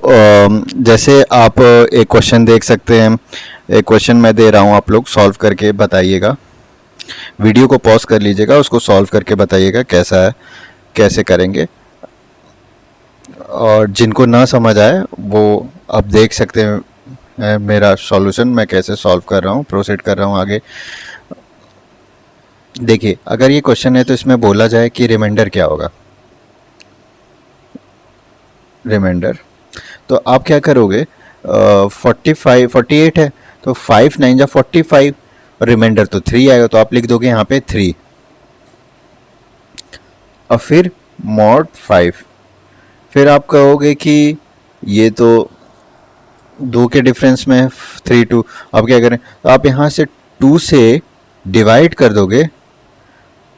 जैसे आप एक क्वेश्चन देख सकते हैं, एक क्वेश्चन मैं दे रहा हूँ, आप लोग सॉल्व करके बताइएगा। वीडियो को पॉज कर लीजिएगा, उसको सॉल्व करके बताइएगा कैसा है, कैसे करेंगे। और जिनको ना समझ आए वो अब देख सकते हैं मेरा सॉल्यूशन, मैं कैसे सॉल्व कर रहा हूँ, प्रोसीड कर रहा हूँ आगे। देखिए, अगर ये क्वेश्चन है तो इसमें बोला जाए कि रिमाइंडर क्या होगा। रिमाइंडर तो आप क्या करोगे, 48 है तो 5 9 जा 45, रिमाइंडर तो 3 आएगा, तो आप लिख दोगे यहाँ पे 3, और फिर मॉड 5। फिर आप कहोगे कि ये तो 2 के डिफरेंस में 3 2, अब क्या करें, तो आप यहाँ से 2 से डिवाइड कर दोगे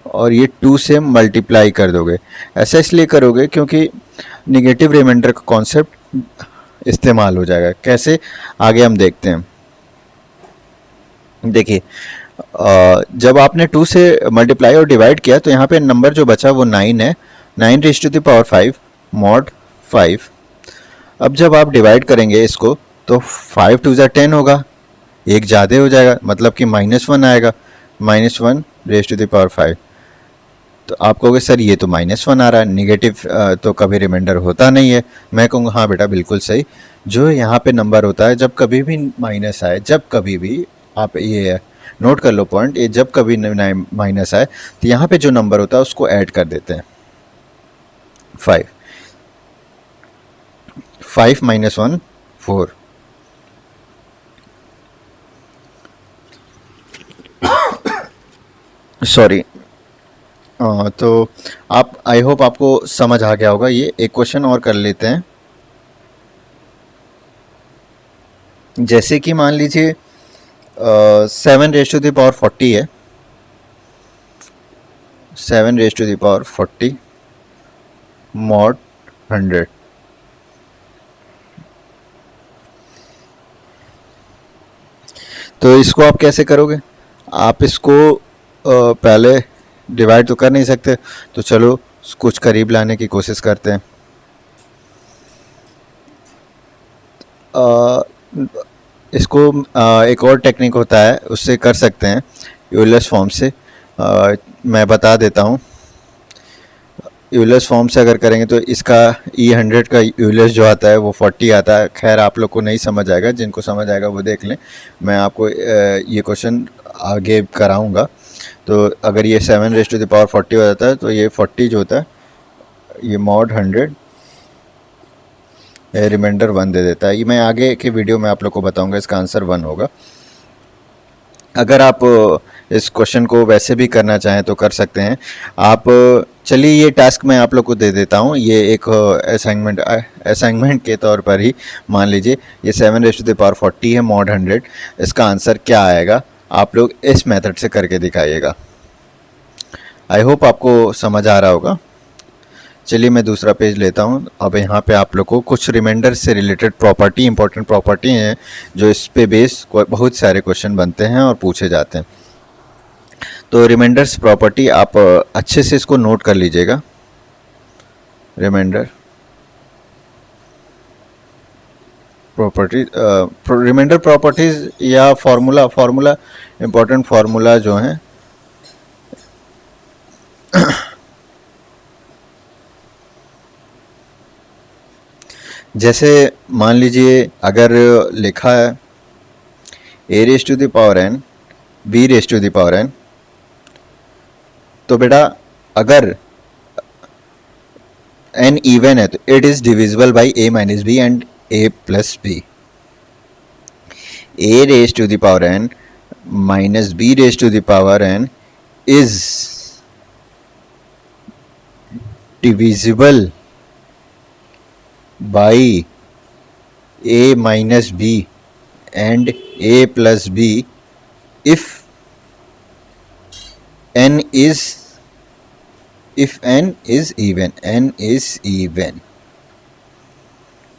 और ये 2 से मल्टीप्लाई कर दोगे। ऐसा इसलिए करोगे क्योंकि निगेटिव रिमाइंडर का कॉन्सेप्ट इस्तेमाल हो जाएगा। कैसे, आगे हम देखते हैं। देखिए, जब आपने 2 से मल्टीप्लाई और डिवाइड किया तो यहाँ पे नंबर जो बचा वो 9 है, 9 raise to the power 5 mod 5। अब जब आप डिवाइड करेंगे इसको तो 5 2 ज़ा 10 होगा, एक ज़्यादा हो जाएगा, मतलब कि -1 आएगा, -1 रेज़ टू द पावर 5। तो आप कहोगे सर ये तो -1 आ रहा है, निगेटिव तो कभी रिमाइंडर होता नहीं है। मैं कहूँगा हाँ बेटा बिल्कुल सही, जो यहाँ पे नंबर होता है जब कभी भी माइनस आए, जब कभी भी, आप ये नोट कर लो पॉइंट, ये जब कभी माइनस आए तो यहाँ पे जो नंबर होता है उसको ऐड कर देते हैं। 5 5 -1 4, सॉरी। तो आप, आई होप आपको समझ आ गया होगा। ये एक क्वेश्चन और कर लेते हैं। जैसे कि मान लीजिए 7 रेज़ टू द पावर 40 है, 7 raise to the power 40 mod 100। तो इसको आप कैसे करोगे, आप इसको पहले डिवाइड तो कर नहीं सकते, तो चलो कुछ करीब लाने की कोशिश करते हैं। इसको एक और टेक्निक होता है, उससे कर सकते हैं, यूलर्स फॉर्म से। मैं बता देता हूँ। यूलर्स फॉर्म से अगर करेंगे तो इसका E100 का यूलर्स जो आता है वो 40 आता है। खैर आप लोग को नहीं समझ आएगा, जिनको समझ आएगा वो देख लें, मैं आपको ये क्वेश्चन आगे कराऊंगा। तो अगर ये 7 रेज़ टू द पावर 40 हो जाता है तो ये 40 जो होता है ये मॉड 100 रिमाइंडर 1 दे देता है। ये मैं आगे के वीडियो में आप लोग को बताऊंगा, इसका आंसर 1 होगा। अगर आप इस क्वेश्चन को वैसे भी करना चाहें तो कर सकते हैं आप। चलिए ये टास्क मैं आप लोग को दे देता हूँ, ये एक असाइनमेंट के तौर पर ही मान लीजिए। ये 7 रेज़ टू द पावर 40 है मॉड 100, इसका आंसर क्या आएगा आप लोग इस मेथड से करके दिखाइएगा। आई होप आपको समझ आ रहा होगा। चलिए मैं दूसरा पेज लेता हूँ। अब यहाँ पे आप लोग को कुछ रिमाइंडर से रिलेटेड प्रॉपर्टी, इंपॉर्टेंट प्रॉपर्टी हैं जो इस पे बेस बहुत सारे क्वेश्चन बनते हैं और पूछे जाते हैं। तो रिमाइंडर्स प्रॉपर्टी आप अच्छे से इसको नोट कर लीजिएगा। रिमाइंडर प्रॉपर्टी, रिमाइंडर प्रॉपर्टीज या फार्मूला इंपॉर्टेंट फार्मूला जो हैं जैसे मान लीजिए अगर लिखा है a raise to the power n b raise to the power n, तो बेटा अगर n इवन है तो it is divisible by a minus b and a plus b. a raise to the power n minus b raise to the power n is divisible by a minus b and a plus b if n is even, n is even।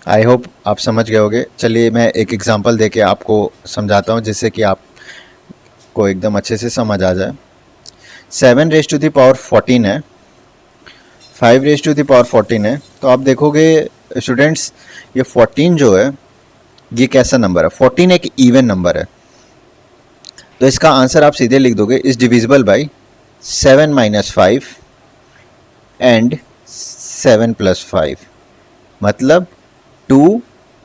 I hope आप समझ गए होंगे। चलिए मैं एक example देके आपको समझाता हूँ जिससे कि आपको एकदम अच्छे से समझ आ जाए। 7 रेज़ टू द पावर 14 है, 5 रेज़ टू द पावर 14 है, तो आप देखोगे स्टूडेंट्स ये 14 जो है ये कैसा नंबर है? 14 एक इवन नंबर है, तो इसका आंसर आप सीधे लिख दोगे is divisible by 7 minus 5 and 7 plus 5, मतलब 2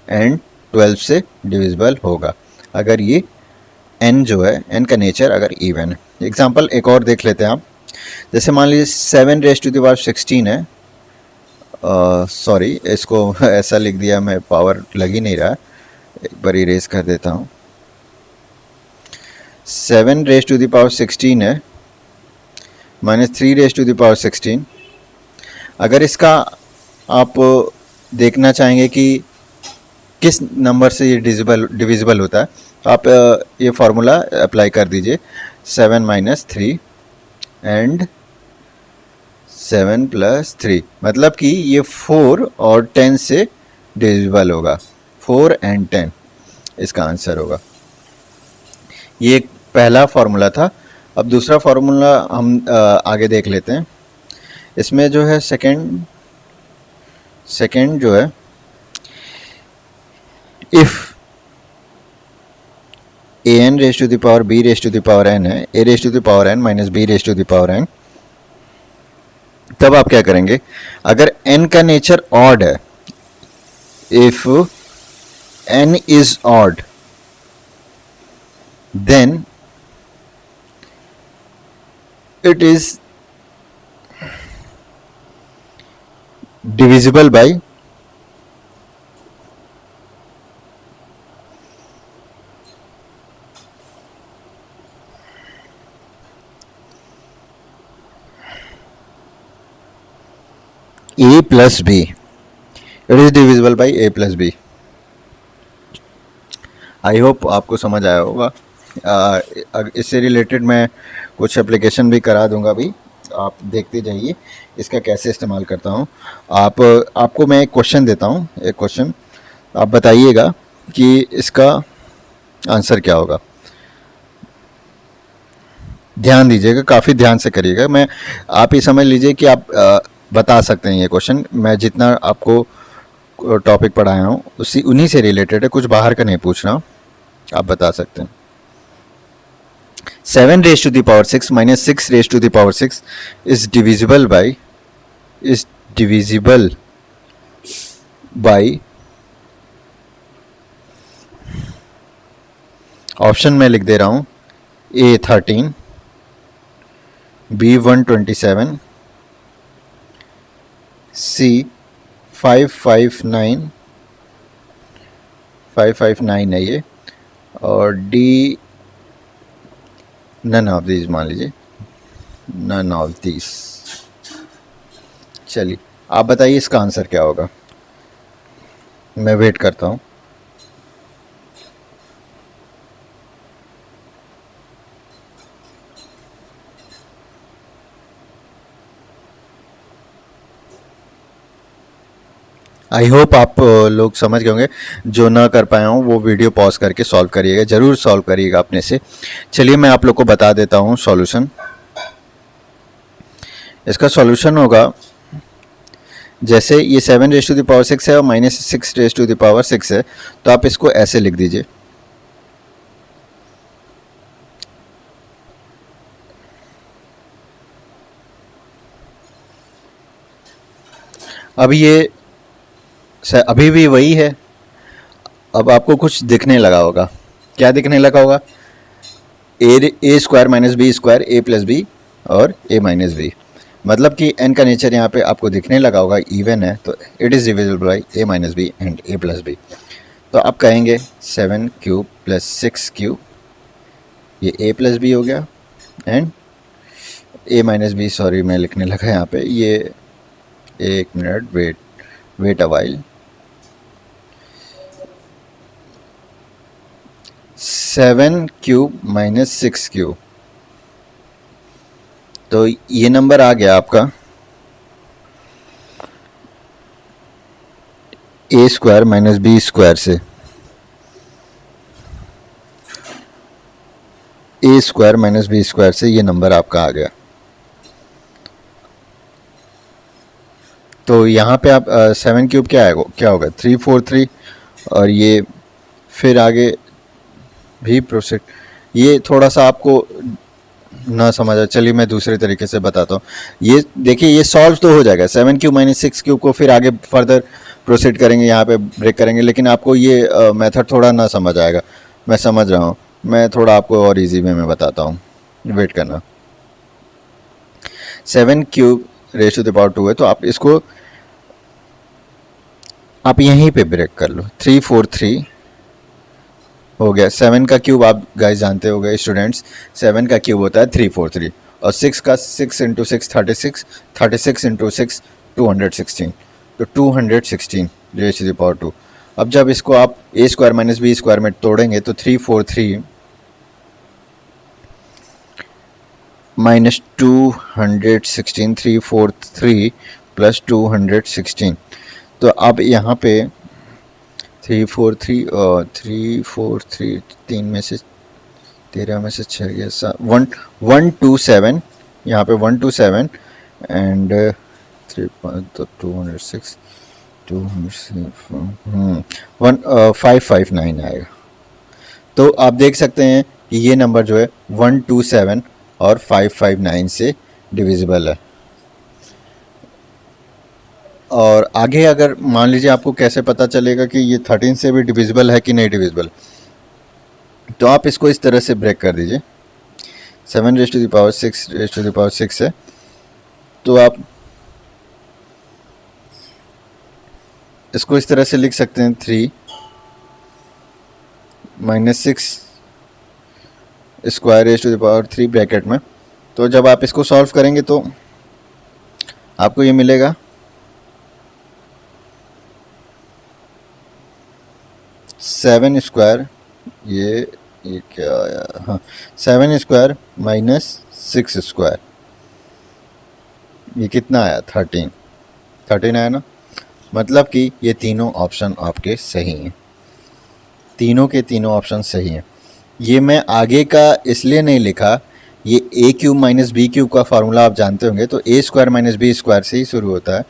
एंड 12 से डिविजिबल होगा अगर ये n जो है, n का नेचर अगर इवन है। एग्जाम्पल एक और देख लेते हैं आप, जैसे मान लीजिए 7 रेज टू द पावर 16 है, सॉरी इसको ऐसा लिख दिया मैं, पावर लग ही नहीं रहा, एक बार इरेज कर देता हूँ। 7 रेज टू द पावर 16 है minus 3 raise to the power 16। अगर इसका आप देखना चाहेंगे कि किस नंबर से ये डिविजिबल होता है, तो आप ये फार्मूला अप्लाई कर दीजिए, 7 माइनस 3 एंड 7 प्लस 3, मतलब कि ये 4 और 10 से डिविजिबल होगा, 4 एंड 10 इसका आंसर होगा। ये एक पहला फार्मूला था। अब दूसरा फार्मूला हम आगे देख लेते हैं। इसमें जो है सेकंड जो है, if A n raise to the power B raise to the power n है, A raise to the power n minus B raise to the power n, तब आप क्या करेंगे? अगर n का नेचर ऑड है, if n is odd, then it is divisible by a plus B, it is divisible by a plus B. I hope आपको समझ आया होगा। इससे रिलेटेड मैं कुछ एप्लीकेशन भी करा दूंगा अभी, आप देखते जाइए इसका कैसे इस्तेमाल करता हूँ। आपको मैं एक क्वेश्चन देता हूँ, एक क्वेश्चन आप बताइएगा कि इसका आंसर क्या होगा। ध्यान दीजिएगा, काफ़ी ध्यान से करिएगा। आप ये समझ लीजिए कि आप बता सकते हैं ये क्वेश्चन, मैं जितना आपको टॉपिक पढ़ाया हूँ उन्हीं से रिलेटेड है, कुछ बाहर का नहीं पूछ रहा हूँ, आप बता सकते हैं। 7 raise to the power 6 minus 6 raise to the power 6 is divisible by option में लिख दे रहा हूँ, A 13, B 127, C 559 है ये, और D नन ऑफ दीज, मान लीजिए नन ऑफ दीज। चलिए आप बताइए इसका आंसर क्या होगा, मैं वेट करता हूँ। आई होप आप लोग समझ गए होंगे। जो ना कर पाए हों वो वीडियो पॉज करके सॉल्व करिएगा, ज़रूर सॉल्व करिएगा अपने से। चलिए मैं आप लोग को बता देता हूँ सॉल्यूशन। इसका सॉल्यूशन होगा, जैसे ये 7 रेज टू द पावर 6 है और minus 6 raise to the power 6 है, तो आप इसको ऐसे लिख दीजिए। अब ये अभी भी वही है। अब आपको कुछ दिखने लगा होगा, क्या दिखने लगा होगा? ए स्क्वायर माइनस बी स्क्वायर, ए प्लस बी और ए माइनस बी, मतलब कि n का नेचर यहाँ पे आपको दिखने लगा होगा इवन है, तो it is divisible by a minus b and a plus b. तो आप कहेंगे 7 क्यूब प्लस 6 क्यूब, ये ए प्लस बी हो गया, and a minus b, sorry मैं लिखने लगा यहाँ पे, ये एक minute wait a while, 7 cube minus 6 cube, तो ये नंबर आ गया आपका a square minus B square से, a square minus B square से ये नंबर आपका आ गया। तो यहाँ पे आप 7 क्यूब क्या होगा 343, और ये फिर आगे भी प्रोसीड। ये थोड़ा सा आपको ना समझ आ, चलिए मैं दूसरे तरीके से बताता हूँ। ये देखिए, ये सॉल्व तो हो जाएगा 7 क्यूब माइनस 6 क्यूब को, फिर आगे फर्दर प्रोसीड करेंगे, यहाँ पे ब्रेक करेंगे, लेकिन आपको ये मेथड थोड़ा ना समझ आएगा। मैं समझ रहा हूँ, मैं थोड़ा आपको और इजी वे में बताता हूँ, वेट करना। 7 cube raise to the power 2 है, तो आप इसको आप यहीं पे ब्रेक कर लो। 343 हो गया। 7 का क्यूब आप गाइस जानते हो गए स्टूडेंट्स, 7 का क्यूब होता है 343, और 6 का 6 इंटू 6 36, 36 इंटू 6 216, तो 216 रेज टू द पावर 2। अब जब इसको आप ए स्क्वायर माइनस बी स्क्वायर में तोड़ेंगे तो 343 माइनस 216, 343 प्लस 216। तो अब यहाँ पे 343 तीन में से 13 में से 6 गया 127, यहाँ पे 127 एंड 3 तो 206 559 आएगा। तो आप देख सकते हैं कि ये नंबर जो है 127 और 559 से डिविजिबल है। और आगे अगर मान लीजिए आपको कैसे पता चलेगा कि ये 13 से भी डिविजिबल है कि नहीं डिविजिबल, तो आप इसको इस तरह से ब्रेक कर दीजिए। 7 raise to the power 6 raise to the power 6 है, तो आप इसको इस तरह से लिख सकते हैं 3 minus 6 square raise to the power 3 bracket में। तो जब आप इसको सॉल्व करेंगे तो आपको ये मिलेगा 7 स्क्वायर, ये क्या आया, हाँ 7 स्क्वायर माइनस 6 स्क्वायर, ये कितना आया 13 आया ना। मतलब कि ये तीनों ऑप्शन आपके सही हैं, तीनों के तीनों ऑप्शन सही हैं। ये मैं आगे का इसलिए नहीं लिखा, ये ए क्यूब माइनस बी क्यूब का फार्मूला आप जानते होंगे, तो ए स्क्वायर माइनस बी स्क्वायर से ही शुरू होता है,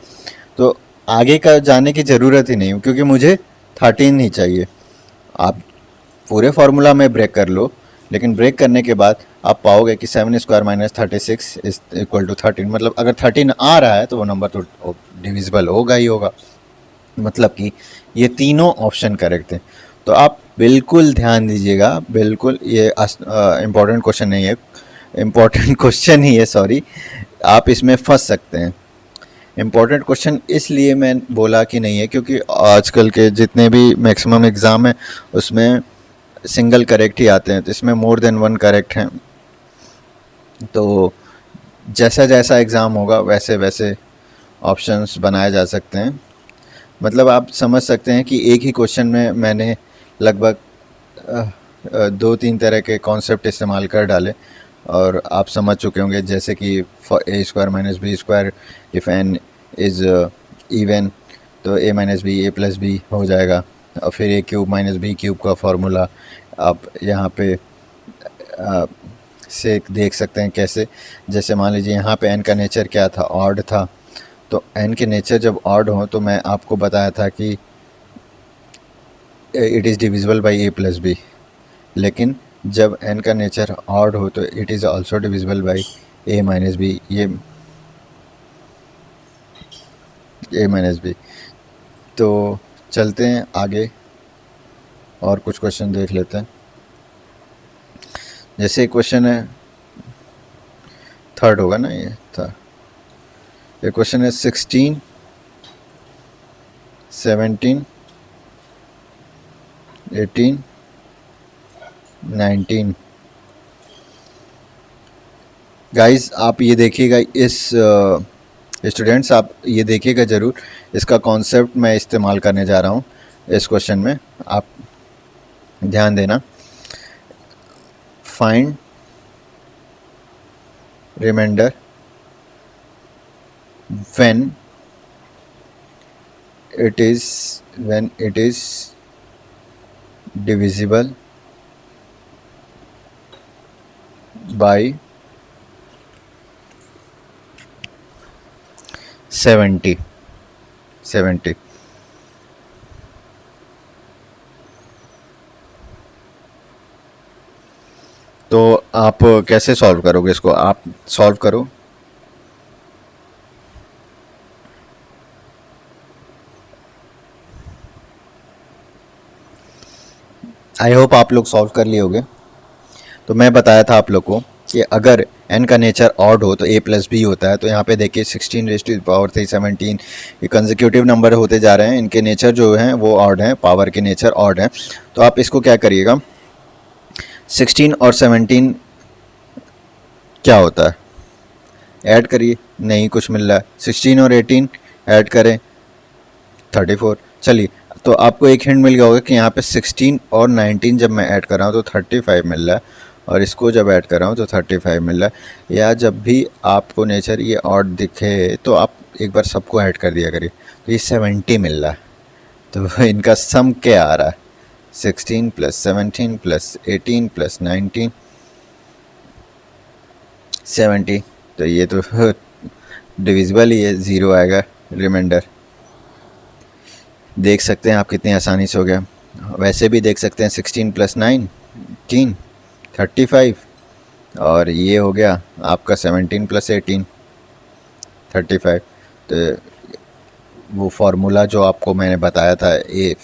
तो आगे का जाने की ज़रूरत ही नहीं, क्योंकि मुझे 13 ही चाहिए। आप पूरे फार्मूला में ब्रेक कर लो, लेकिन ब्रेक करने के बाद आप पाओगे कि 7 square minus 36 is equal to 13। मतलब अगर 13 आ रहा है तो वो नंबर तो डिविजिबल होगा ही होगा। मतलब कि ये तीनों ऑप्शन करेक्ट थे। तो आप बिल्कुल ध्यान दीजिएगा, बिल्कुल ये इम्पोर्टेंट क्वेश्चन नहीं है, इम्पोर्टेंट क्वेश्चन ही है, सॉरी, आप इसमें फंस सकते हैं। इम्पोर्टेंट क्वेश्चन इसलिए मैं बोला कि नहीं है क्योंकि आजकल के जितने भी मैक्सिमम एग्ज़ाम हैं उसमें सिंगल करेक्ट ही आते हैं, तो इसमें मोर देन वन करेक्ट हैं। तो जैसा जैसा एग्ज़ाम होगा वैसे वैसे ऑप्शंस बनाए जा सकते हैं। मतलब आप समझ सकते हैं कि एक ही क्वेश्चन में मैंने लगभग 2-3 तरह के कॉन्सेप्ट इस्तेमाल कर डाले, और आप समझ चुके होंगे, जैसे कि A square minus B square if n is even, तो A minus B A plus B हो जाएगा। और फिर A cube minus B cube का फार्मूला आप यहाँ पे से देख सकते हैं कैसे। जैसे मान लीजिए यहाँ पे एन का नेचर क्या था, ऑड था, तो एन के नेचर जब ऑड हो तो मैं आपको बताया था कि it is divisible by a plus b, लेकिन जब एन का नेचर ऑड हो तो it is also divisible by a minus b, ये ए माइनस बी। तो चलते हैं आगे और कुछ क्वेश्चन देख लेते हैं। जैसे क्वेश्चन है थर्ड होगा ना, ये था, ये क्वेश्चन है 16, 17, 18, 19। गाइस आप ये देखिएगा, इस स्टूडेंट्स आप ये देखिएगा ज़रूर, इसका कॉन्सेप्ट मैं इस्तेमाल करने जा रहा हूँ इस क्वेश्चन में, आप ध्यान देना। Find remainder when it is divisible by 70। 70। तो आप कैसे सॉल्व करोगे इसको? आप सॉल्व करो। आई होप आप लोग सॉल्व कर लिए होगे। तो मैं बताया था आप लोग को कि अगर n का नेचर ऑड हो तो a प्लस बी होता है। तो यहाँ पे देखिए 16 रेज़ टू द पावर 3, 17, ये कंसेक्यूटिव नंबर होते जा रहे हैं, इनके नेचर जो हैं वो ऑड हैं, पावर के नेचर ऑड हैं। तो आप इसको क्या करिएगा, 16 और 17 क्या होता है, ऐड करिए, नहीं कुछ मिल रहा है। 16 और 18 ऐड करें, 34। चलिए, तो आपको एक हिंट मिल गया होगा कि यहाँ पे 16 और 19 जब मैं ऐड कर रहा हूँ तो 35 मिल रहा है, और इसको जब ऐड कर रहा हूँ तो 35 मिल रहा है। या जब भी आपको नेचर ये ऑड दिखे तो आप एक बार सबको ऐड कर दिया करिए, तो ये 70 मिल रहा है। तो इनका सम क्या आ रहा है, 16 प्लस 17 प्लस 18 प्लस 19, 70। तो ये तो डिविजिबल ही है, ज़ीरो आएगा रिमाइंडर। देख सकते हैं आप कितनी आसानी से हो गया। वैसे भी देख सकते हैं 16 प्लस 19 35, और ये हो गया आपका 17 प्लस 18 35। तो वो फार्मूला जो आपको मैंने बताया था, A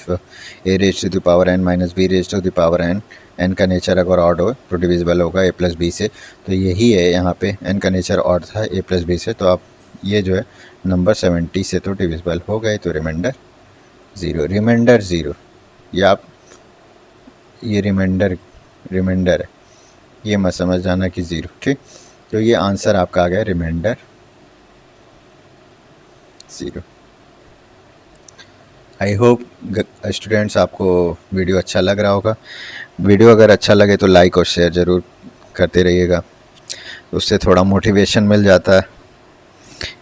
raise to the power n minus B raise to the power n, n का नेचर अगर ऑड हो तो डिविजिबल होगा a प्लस बी से। तो यही है यहाँ पे, n का नेचर ऑड था a प्लस बी से, तो आप ये जो है नंबर 70 से तो डिविजिबल हो गए, तो रिमाइंडर ज़ीरो, रिमाइंडर ज़ीरो। या आप ये रिमाइंडर है, ये मत समझ जाना कि ज़ीरो, ठीक। तो ये आंसर आपका आ गया remainder zero. I hope students आपको वीडियो अच्छा लग रहा होगा। वीडियो अगर अच्छा लगे तो लाइक और शेयर ज़रूर करते रहिएगा, उससे थोड़ा मोटिवेशन मिल जाता है।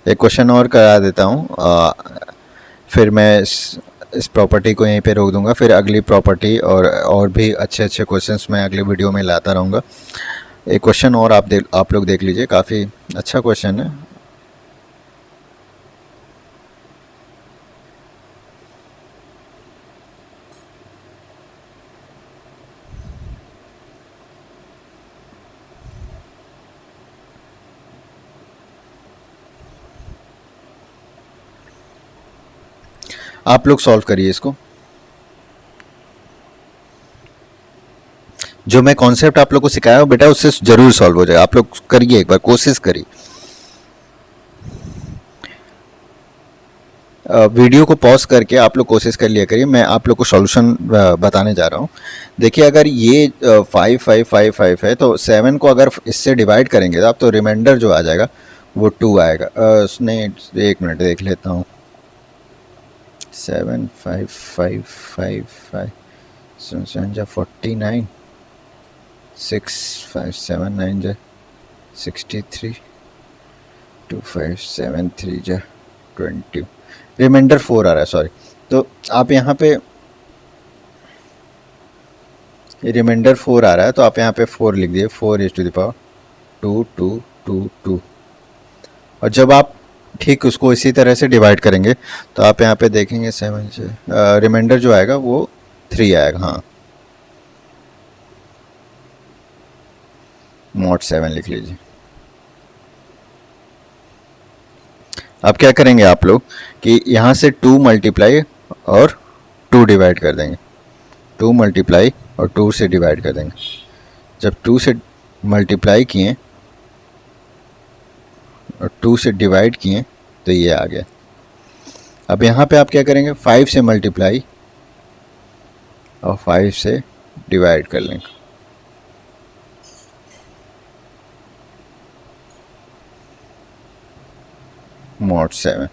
एक क्वेश्चन और करा देता हूँ, फिर मैं इस प्रॉपर्टी को यहीं पे रोक दूंगा। फिर अगली प्रॉपर्टी और भी अच्छे अच्छे क्वेश्चंस मैं अगले वीडियो में लाता रहूँगा। एक क्वेश्चन और आप लोग देख लीजिए, काफ़ी अच्छा क्वेश्चन है। आप लोग सॉल्व करिए इसको। जो मैं कॉन्सेप्ट आप लोग को सिखाया हो बेटा, उससे ज़रूर सॉल्व हो जाएगा। आप लोग करिए, एक बार कोशिश करिए। वीडियो को पॉज करके आप लोग कोशिश कर लिया करिए, मैं आप लोग को सॉल्यूशन बताने जा रहा हूँ। देखिए, अगर ये 5 5 5 5 है तो 7 को अगर इससे डिवाइड करेंगे तो आप तो रिमाइंडर जो आ जाएगा वो 2 आएगा। नहीं, एक मिनट देख लेता हूँ। 7 5 5 5 5 7 जा 49, 6 5 7 9 जा 63, 2 5 7 3 जा 20, रिमाइंडर 4 आ रहा है, सॉरी। तो आप यहाँ पे रिमाइंडर 4 आ रहा है, तो आप यहाँ पे 4 लिख दिए, 4 रेज़ टू द पावर 2 2 2 2। और जब आप ठीक उसको इसी तरह से डिवाइड करेंगे तो आप यहाँ पे देखेंगे 7 से रिमाइंडर जो आएगा वो 3 आएगा। हाँ, mod 7 लिख लीजिए। अब क्या करेंगे आप लोग कि यहाँ से 2 मल्टीप्लाई और 2 डिवाइड कर देंगे, 2 मल्टीप्लाई और 2 से डिवाइड कर देंगे। जब 2 से मल्टीप्लाई किए और 2 से डिवाइड किए तो ये आ गया। अब यहाँ पे आप क्या करेंगे, 5 से मल्टीप्लाई और 5 से डिवाइड कर लेंगे। mod 7।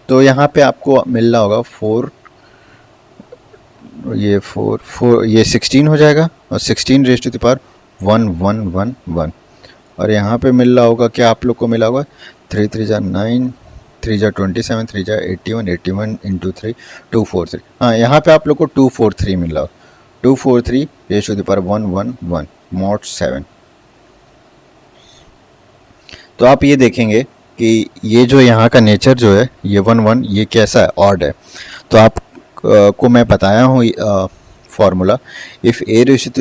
तो यहाँ पे आपको मिल रहा होगा 4, ये 4 ये 16 हो जाएगा, और 16 रेज़ टू द पावर 1 1 1 1। और यहाँ पे मिल रहा होगा क्या आप लोग को मिला होगा, 3 3 जा 9, 3 जा 27, 3 जा 81, 81 इंटू 3 243। हाँ, यहाँ पे आप लोग को 243 मिल रहा हो, 243 rays to the power 1 1 1 mod 7। तो आप ये देखेंगे कि ये जो यहाँ का नेचर जो है ये 1 1 ये कैसा है, ऑड है। तो आप को मैं बताया हूँ formula, if a raised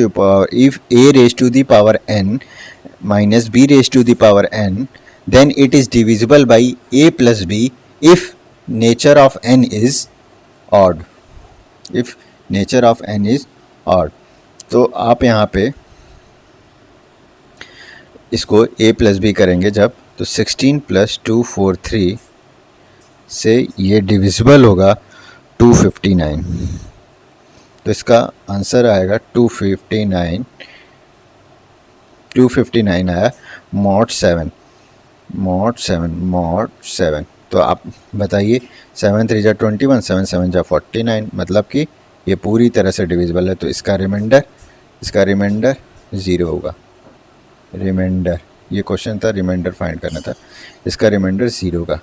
to the power n minus b raised to the power n then it is divisible by a plus b if nature of n is odd, if nature of n is odd। तो आप यहाँ पे इसको a plus B करेंगे जब, तो 16 + 243 से ये डिविजिबल होगा 259। तो इसका आंसर आएगा 259 आया, mod 7। तो आप बताइए 7 3 जा 21, 7 7 जा 49, मतलब कि ये पूरी तरह से डिविजिबल है। तो इसका रिमाइंडर 0 होगा। रिमाइंडर, ये क्वेश्चन था, रिमाइंडर फाइंड करना था, इसका रिमाइंडर 0 होगा।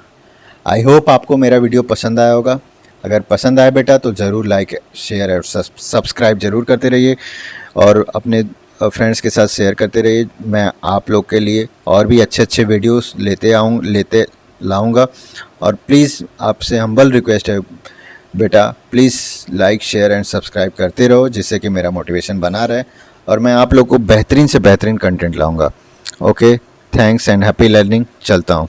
आई होप आपको मेरा वीडियो पसंद आया होगा। अगर पसंद आए बेटा तो ज़रूर लाइक शेयर और सब्सक्राइब ज़रूर करते रहिए और अपने फ्रेंड्स के साथ शेयर करते रहिए। मैं आप लोग के लिए और भी अच्छे वीडियोस लेते लाऊंगा। और प्लीज़ आपसे हम्बल रिक्वेस्ट है बेटा, please like share and subscribe करते रहो, जिससे कि मेरा मोटिवेशन बना रहे और मैं आप लोग को बेहतरीन से बेहतरीन कंटेंट लाऊंगा। Okay, thanks and happy learning. चलता हूँ।